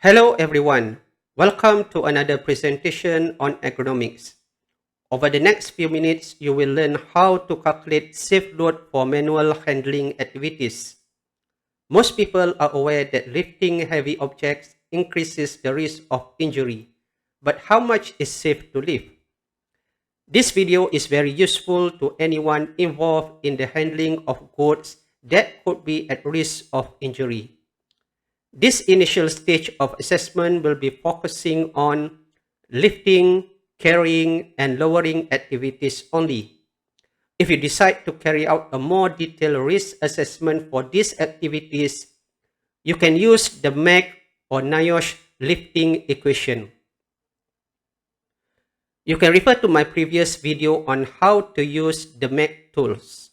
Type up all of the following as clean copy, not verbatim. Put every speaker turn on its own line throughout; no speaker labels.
Hello everyone, welcome to another presentation on ergonomics. Over the next few minutes, you will learn how to calculate safe load for manual handling activities. Most people are aware that lifting heavy objects increases the risk of injury, but how much is safe to lift? This video is very useful to anyone involved in the handling of goods that could be at risk of injury. This initial stage of assessment will be focusing on lifting, carrying, and lowering activities only. If you decide to carry out a more detailed risk assessment for these activities, you can use the MAC or NIOSH lifting equation. You can refer to my previous video on how to use the MAC tools.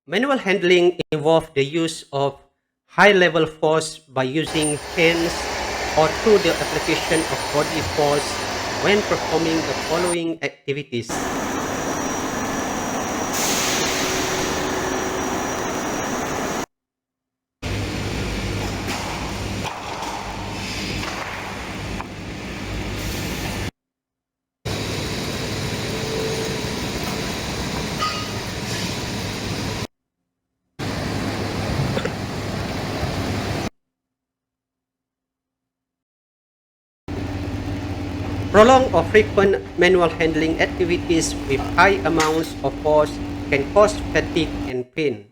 Manual handling involves the use of high-level force by using hands or through the application of body force when performing the following activities. Prolonged or frequent manual handling activities with high amounts of force can cause fatigue and pain.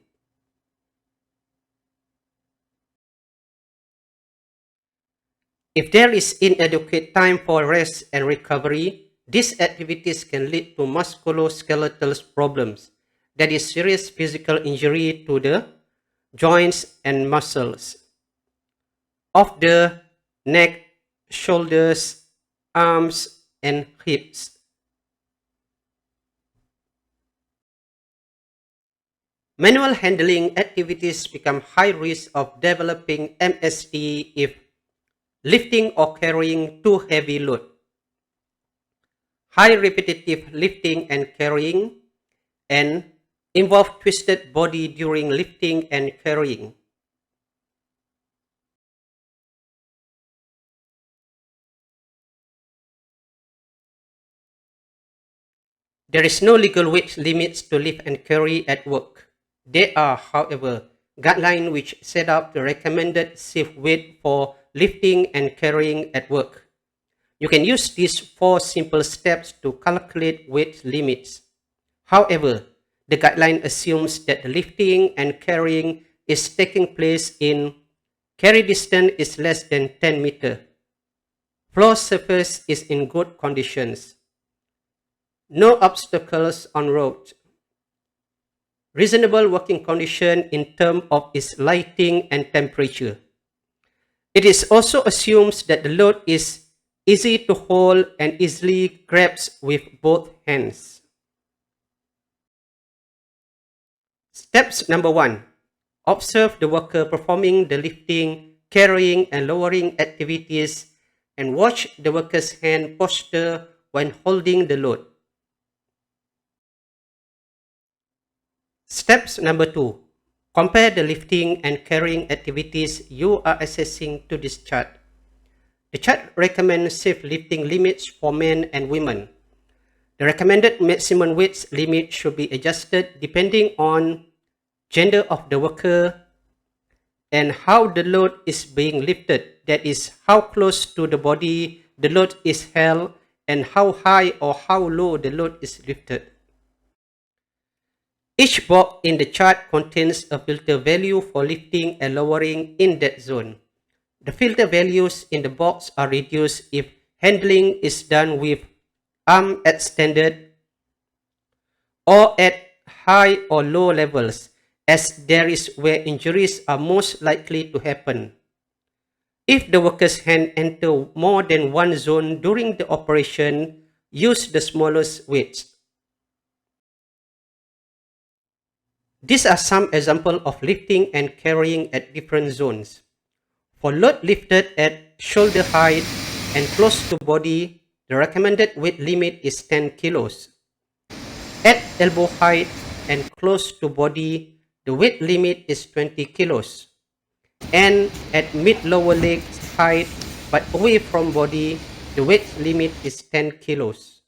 If there is inadequate time for rest and recovery, these activities can lead to musculoskeletal problems, that is, serious physical injury to the joints and muscles of the neck, shoulders, arms, and hips. Manual handling activities become high risk of developing MSD if lifting or carrying too heavy load. High repetitive lifting and carrying and involve twisted body during lifting and carrying. There is no legal weight limits to lift and carry at work. There are, however, guidelines which set up the recommended safe weight for lifting and carrying at work. You can use these 4 simple steps to calculate weight limits. However, the guideline assumes that the lifting and carrying is taking place in carry distance is less than 10 meters. Floor surface is in good conditions. No obstacles on road. Reasonable working condition in terms of its lighting and temperature. It is also assumes that the load is easy to hold and easily grabs with both hands. Steps number 1. Observe the worker performing the lifting, carrying, and lowering activities and watch the worker's hand posture when holding the load. Steps number 2. Compare the lifting and carrying activities you are assessing to this chart. The chart recommends safe lifting limits for men and women. The recommended maximum weight limit should be adjusted depending on gender of the worker and how the load is being lifted, that is, how close to the body the load is held and how high or how low the load is lifted. Each box in the chart contains a filter value for lifting and lowering in that zone. The filter values in the box are reduced if handling is done with arm extended or at high or low levels, as there is where injuries are most likely to happen. If the worker's hand enters more than one zone during the operation, use the smallest weights. These are some examples of lifting and carrying at different zones. For load lifted at shoulder height and close to body, the recommended weight limit is 10 kilos. At elbow height and close to body, the weight limit is 20 kilos. And at mid-lower legs height but away from body, the weight limit is 10 kilos.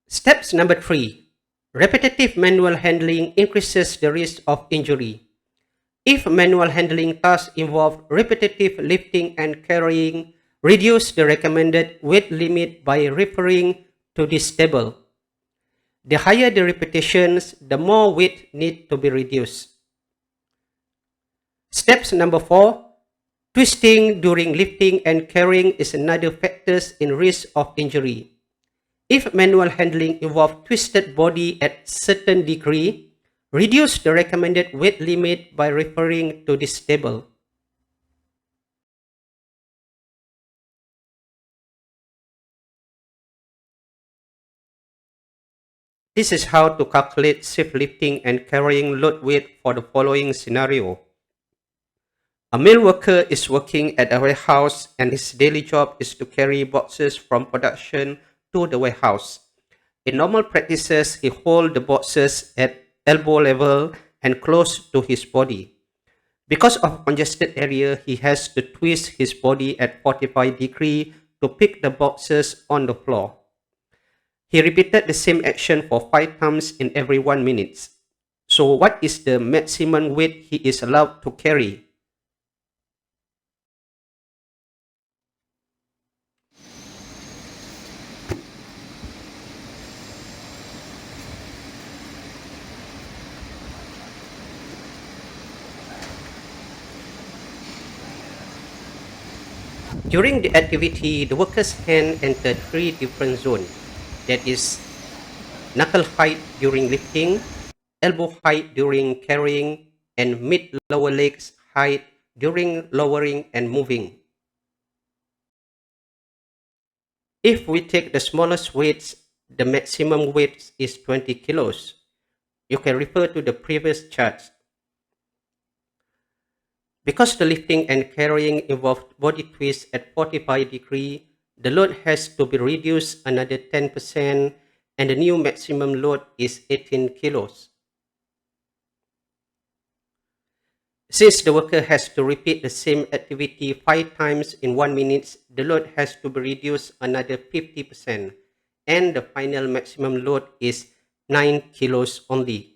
Steps number 3. Repetitive manual handling increases the risk of injury. If manual handling tasks involve repetitive lifting and carrying, reduce the recommended weight limit by referring to this table. The higher the repetitions, the more weight need to be reduced. Steps number 4. Twisting during lifting and carrying is another factor in risk of injury. If manual handling involves twisted body at certain degree, reduce the recommended weight limit by referring to this table. This is how to calculate safe lifting and carrying load weight for the following scenario. A male worker is working at a warehouse and his daily job is to carry boxes from production to the warehouse. In normal practices, he holds the boxes at elbow level and close to his body. Because of congested area, he has to twist his body at 45 degrees to pick the boxes on the floor. He repeated the same action for 5 times in every 1 minute. So what is the maximum weight he is allowed to carry? During the activity, the worker's hand entered 3 different zones. That is, knuckle height during lifting, elbow height during carrying, and mid-lower legs height during lowering and moving. If we take the smallest weights, the maximum weight is 20 kilos. You can refer to the previous charts. Because the lifting and carrying involved body twist at 45 degrees, the load has to be reduced another 10% and the new maximum load is 18 kilos. Since the worker has to repeat the same activity 5 times in 1 minute, the load has to be reduced another 50% and the final maximum load is 9 kilos only.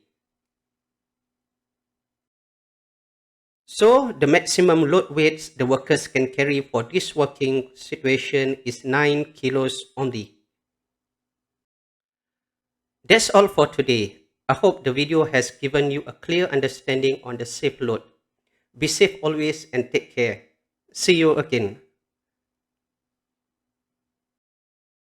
So the maximum load weights the workers can carry for this working situation is 9 kilos only. That's all for today. I hope the video has given you a clear understanding on the safe load. Be safe always and take care. See you again.